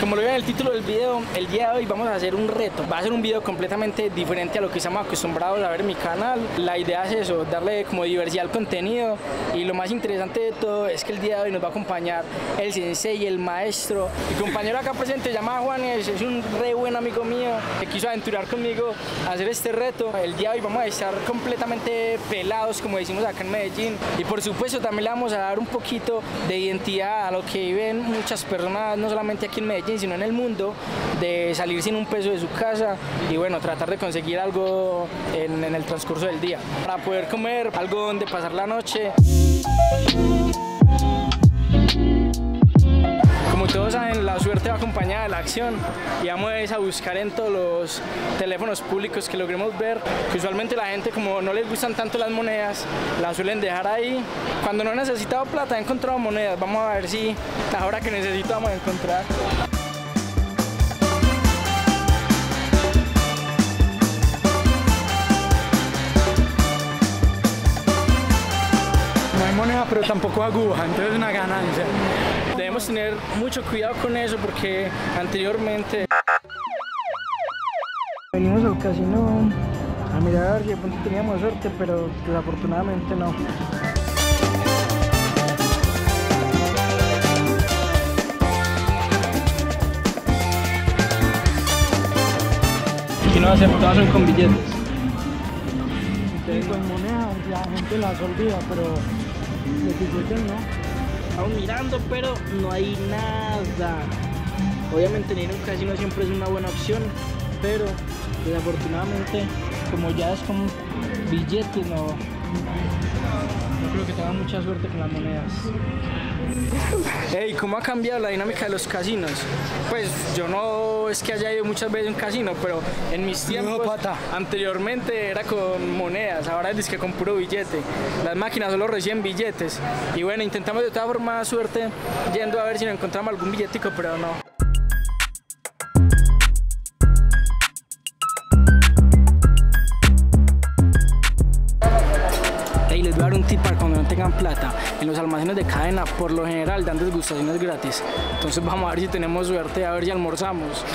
como lo veo en el título del video, el día de hoy vamos a hacer un reto. Va a ser un video completamente diferente a lo que estamos acostumbrados a ver en mi canal. La idea es eso, darle como diversidad al contenido, y lo más interesante de todo es que el día de hoy nos va a acompañar el sensei, el maestro. Mi compañero acá presente se llama Juanes, es un re buen amigo mío que quiso aventurar conmigo a hacer este reto. El día de hoy vamos a estar completamente pelados, como decimos acá en Medellín, y por supuesto también le vamos a dar un poquito de identidad a lo que viven muchas personas, no solamente aquí en Medellín, sino en el mundo, de salir sin un peso de su casa y bueno, tratar de conseguir algo en el transcurso del día para poder comer, algo donde pasar la noche. Como todos saben, la suerte va acompañada de la acción, y vamos a buscar en todos los teléfonos públicos que logremos ver, que usualmente la gente, como no les gustan tanto las monedas, las suelen dejar ahí. Cuando no he necesitado plata he encontrado monedas. Vamos a ver si ahora que necesito vamos a encontrar. No hay moneda, pero tampoco aguja, entonces es una ganancia. Debemos tener mucho cuidado con eso porque anteriormente venimos al casino a mirar a ver si de pronto teníamos suerte, pero desafortunadamente no. Aquí no hacemos, todas son con billetes. Sí, con monedas la gente las olvida, pero los billetes no. Estamos mirando, pero no hay nada. Obviamente tener un casino siempre es una buena opción, pero desafortunadamente, como ya es con billetes, no creo que tenga mucha suerte con las monedas. Hey, ¿cómo ha cambiado la dinámica de los casinos? Pues yo no es que haya ido muchas veces a un casino, pero en mis tiempos anteriormente era con monedas, ahora es disque con puro billete. Las máquinas solo reciben billetes. Y bueno, intentamos de todas formas suerte yendo a ver si nos encontramos algún billetico, pero no. Les voy a dar un tip para cuando no tengan plata. En los almacenes de cadena por lo general dan degustaciones gratis. Entonces vamos a ver si tenemos suerte, a ver si almorzamos.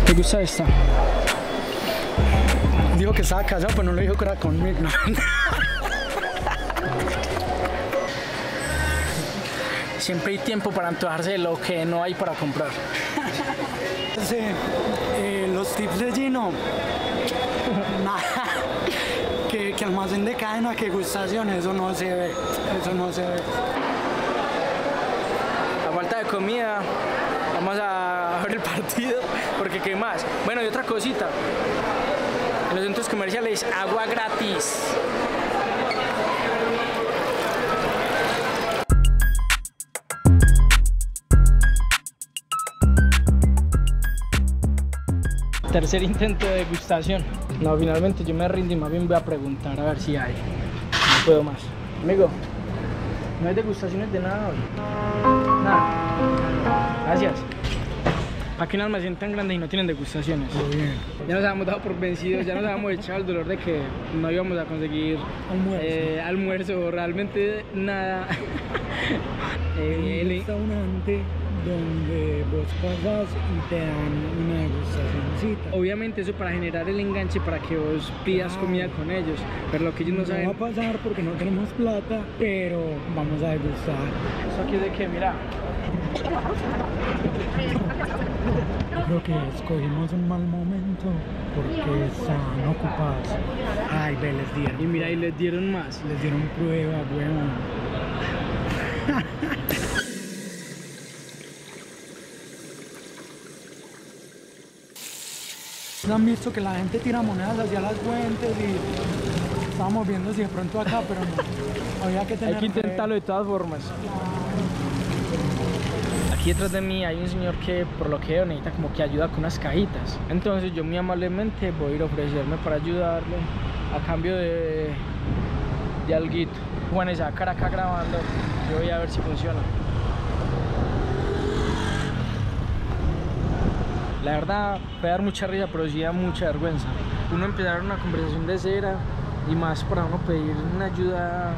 ¿Te gusta esta? Dijo que estaba casado, pero no lo dijo que era conmigo. Siempre hay tiempo para antojarse de lo que no hay para comprar. Sí, los tips de Gino, nada, que almacén de cadena, que gustación, eso no se ve, eso no se ve. A falta de comida, vamos a ver el partido, porque ¿qué más? Bueno, y otra cosita, en los centros comerciales, agua gratis. Tercer intento de degustación. No, finalmente yo me rindo y más bien voy a preguntar a ver si hay. No puedo más. Amigo, no hay degustaciones de nada hoy. Nada. Gracias. ¿Para qué un almacén tan grande y no tienen degustaciones? Muy bien. Ya nos habíamos dado por vencidos, ya nos habíamos echado el dolor de que no íbamos a conseguir almuerzo, realmente nada. El restaurante donde vos pasas y te dan una degustacióncita. Obviamente eso para generar el enganche para que vos pidas comida con ellos, pero lo que ellos no saben... No va a pasar porque no tenemos plata, pero vamos a degustar. ¿Eso aquí es de qué? Mira. Creo que escogimos un mal momento porque están ocupados. Ay, ve, les dieron. Y mira, y les dieron más. Les dieron prueba, weón. Han visto que la gente tira monedas hacia las fuentes y estábamos viendo si de pronto acá, pero no. Había que tener... Hay que intentarlo de todas formas. Aquí detrás de mí hay un señor que por lo que veo necesita como que ayuda con unas cajitas. Entonces yo muy amablemente voy a ir a ofrecerme para ayudarle a cambio de alguito. Bueno, esa cara acá grabando, yo voy a ver si funciona. La verdad, puede dar mucha risa, pero sí da mucha vergüenza. Uno empezar una conversación de cera y más para uno pedir una ayuda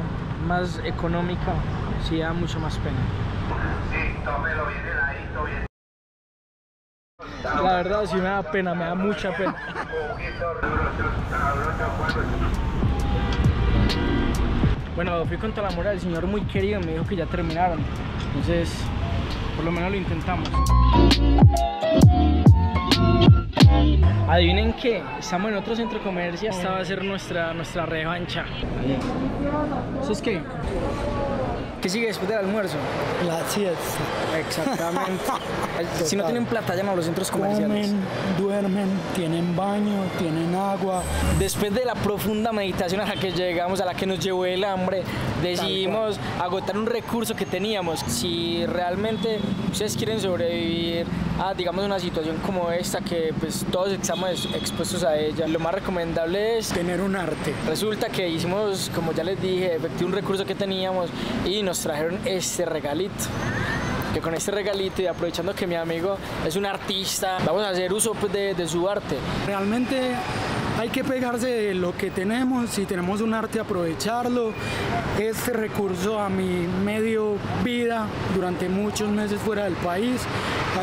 más económica, sí da mucho más pena. Sí, tómelo bien heladito, bien. La verdad sí me da pena, me da mucha pena. Bueno, fui con toda la mora del señor muy querido, me dijo que ya terminaron, entonces por lo menos lo intentamos. Adivinen qué, estamos en otro centro comercial, esta va a ser nuestra revancha. ¿Eso es qué? ¿Qué sigue después del almuerzo? La siesta. Exactamente. Si no tienen plata, llaman a los centros comerciales. Comen, duermen, tienen baño, tienen agua. Después de la profunda meditación a la que llegamos, a la que nos llevó el hambre, decidimos agotar un recurso que teníamos. Si realmente ustedes quieren sobrevivir a, digamos, una situación como esta, que pues todos estamos expuestos a ella, lo más recomendable es tener un arte. Resulta que hicimos, como ya les dije, efectivo un recurso que teníamos y nos trajeron este regalito. Que con este regalito, y aprovechando que mi amigo es un artista, vamos a hacer uso pues, de su arte. Realmente hay que pegarse de lo que tenemos. Si tenemos un arte, aprovecharlo. Este recurso a mí me dio vida durante muchos meses fuera del país,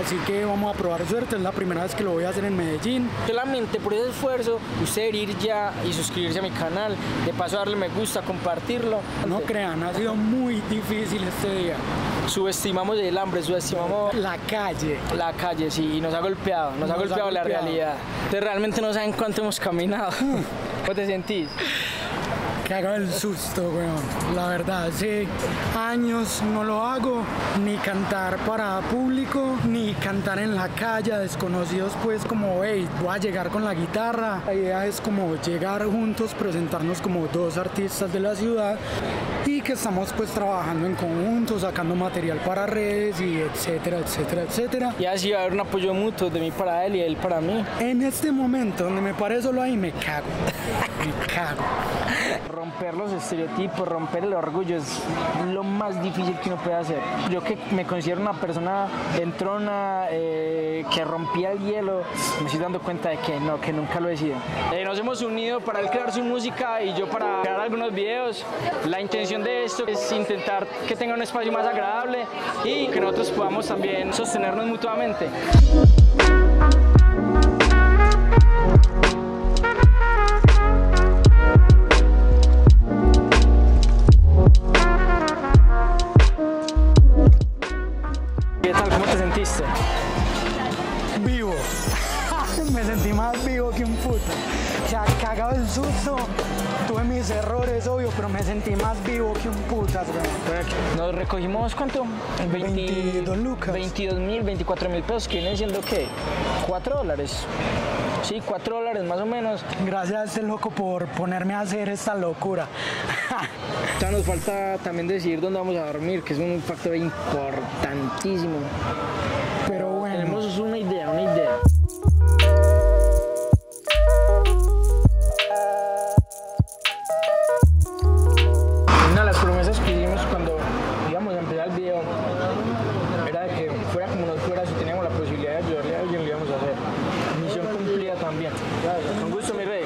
así que vamos a probar suerte. Es la primera vez que lo voy a hacer en Medellín. Solamente por ese esfuerzo, usted ir ya y suscribirse a mi canal, de paso darle me gusta, compartirlo. No crean, ha sido muy difícil este día. Subestimamos el hambre, subestimamos la calle. La calle, sí, y nos ha golpeado, nos ha golpeado la realidad. Ustedes realmente no saben cuánto hemos caminado. ¿Cómo te sentís? Cago el susto, weón. La verdad, hace años no lo hago, ni cantar para público, ni cantar en la calle a desconocidos, pues como, hey, voy a llegar con la guitarra. La idea es como llegar juntos, presentarnos como dos artistas de la ciudad y que estamos pues trabajando en conjunto, sacando material para redes y etcétera, etcétera, etcétera. Y así va a haber un apoyo mutuo de mí para él y él para mí. En este momento donde me paré solo ahí, me cago. Me cago. Romper los estereotipos, romper el orgullo es lo más difícil que uno puede hacer. Yo que me considero una persona entrona, que rompía el hielo, me estoy dando cuenta de que no, que nunca lo he sido. Nos hemos unido para él crear su música y yo para crear algunos videos. La intención de esto es intentar que tenga un espacio más agradable y que nosotros podamos también sostenernos mutuamente. Vivo. Me sentí más vivo que un puto. O sea, cagado el susto. Tuve mis errores, obvio, pero me sentí más vivo que un putas, güey. Nos recogimos, ¿cuánto? 22 lucas. 22.000, 24.000 pesos, que vienen siendo, ¿qué? $4. Sí, $4 más o menos. Gracias a este loco por ponerme a hacer esta locura. Ya nos falta también decidir dónde vamos a dormir, que es un factor importantísimo. Pero bueno. Tenemos una idea, una idea. Una de las promesas que hicimos cuando íbamos a empezar el video era de que fuera como nos fuera, si teníamos la posibilidad de ayudarle a alguien, lo íbamos a hacer. Misión cumplida también. Con gusto, mi rey.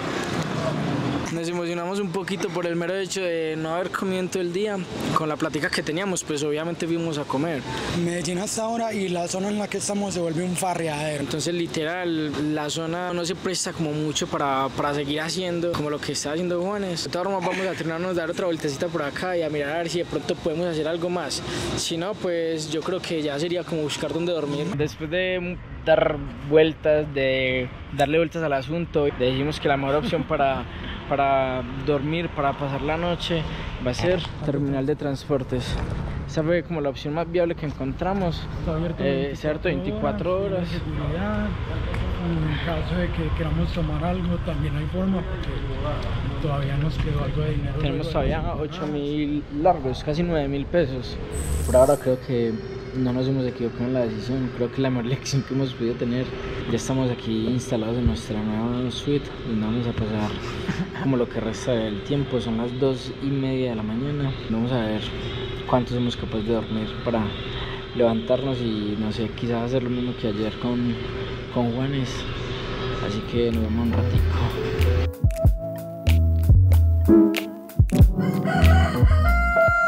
Nos emocionamos un poquito por el mero hecho de no haber comido en todo el día. Con la plática que teníamos, pues obviamente fuimos a comer. Medellín hasta ahora y la zona en la que estamos se vuelve un farreadero. Entonces literal, la zona no se presta como mucho para seguir haciendo como lo que está haciendo Juanes. De todas formas vamos a terminarnos de dar otra vueltecita por acá y a mirar a ver si de pronto podemos hacer algo más. Si no, pues yo creo que ya sería como buscar dónde dormir. Después de dar vueltas, de darle vueltas al asunto, decidimos que la mejor opción para dormir, para pasar la noche, va a ser terminal de transportes. Esa fue como la opción más viable que encontramos. Está abierto 24 horas. En caso de que queramos tomar algo, también hay forma, porque todavía nos quedó algo de dinero. Tenemos todavía 8.000 largos, casi 9.000 pesos. Por ahora creo que no nos hemos equivocado en la decisión, creo que la mejor lección que hemos podido tener. Ya estamos aquí instalados en nuestra nueva suite, donde vamos a pasar como lo que resta del tiempo. Son las 2:30 de la mañana. Vamos a ver cuánto somos capaces de dormir para levantarnos y no sé, quizás hacer lo mismo que ayer con Juanes. Así que nos vemos un ratico.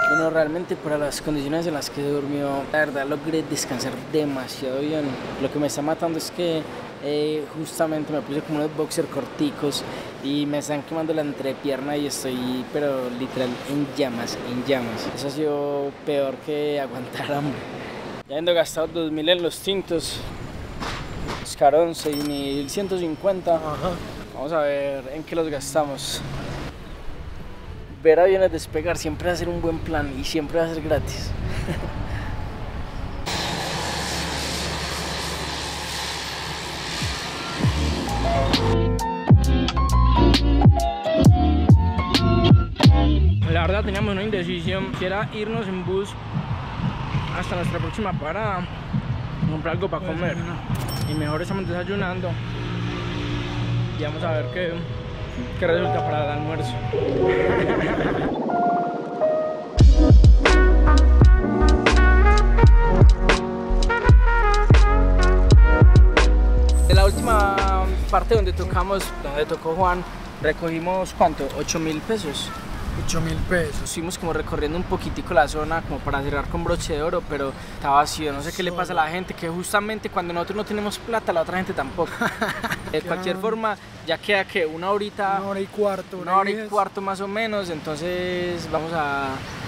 Bueno, realmente para las condiciones en las que durmió, la verdad logré descansar demasiado bien. Lo que me está matando es que justamente me puse como unos boxer corticos y me están quemando la entrepierna y estoy, pero literal, en llamas, en llamas. Eso ha sido peor que aguantar hambre. Ya habiendo gastado 2.000 en los tintos, buscaron 6.150. Vamos a ver en qué los gastamos. Ver aviones despegar siempre va a ser un buen plan y siempre va a ser gratis. La verdad teníamos una indecisión, si era irnos en bus hasta nuestra próxima parada, comprar algo para comer. Y mejor estamos desayunando y vamos a ver qué resulta para el almuerzo. En la última parte donde tocó Juan, recogimos ¿cuánto? 8.000 pesos. 8.000 pesos. Estuvimos como recorriendo un poquitico la zona como para cerrar con broche de oro, pero está vacío. No sé qué le pasa a la gente, que justamente cuando nosotros no tenemos plata, la otra gente tampoco. De cualquier forma, ya queda que una hora y cuarto más o menos, entonces vamos a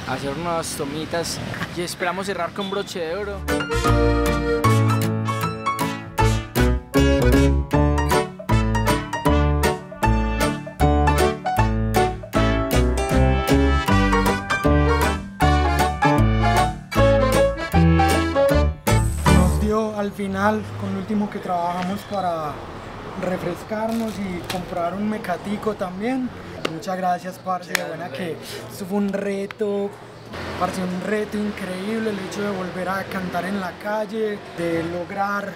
hacer unas tomitas y esperamos cerrar con broche de oro. Al final, con lo último que trabajamos para refrescarnos y comprar un mecatico también. Muchas gracias, parce, de buena que esto fue un reto, parce, un reto increíble, el hecho de volver a cantar en la calle, de lograr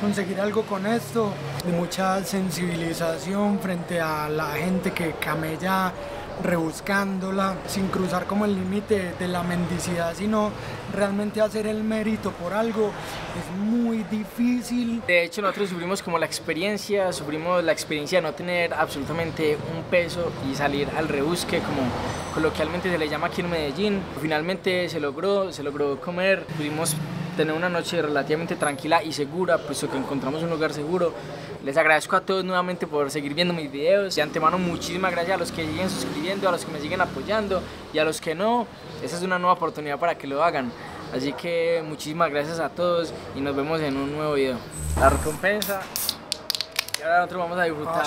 conseguir algo con esto, de mucha sensibilización frente a la gente que camella rebuscándola, sin cruzar como el límite de la mendicidad, sino realmente hacer el mérito por algo es muy difícil. De hecho, nosotros sufrimos la experiencia de no tener absolutamente un peso y salir al rebusque, como coloquialmente se le llama aquí en Medellín. Finalmente se logró comer, pudimos tener una noche relativamente tranquila y segura, puesto que encontramos un lugar seguro. Les agradezco a todos nuevamente por seguir viendo mis videos. De antemano, muchísimas gracias a los que siguen suscribiendo, a los que me siguen apoyando y a los que no. Esta es una nueva oportunidad para que lo hagan. Así que muchísimas gracias a todos y nos vemos en un nuevo video. La recompensa. Y ahora nosotros vamos a disfrutar.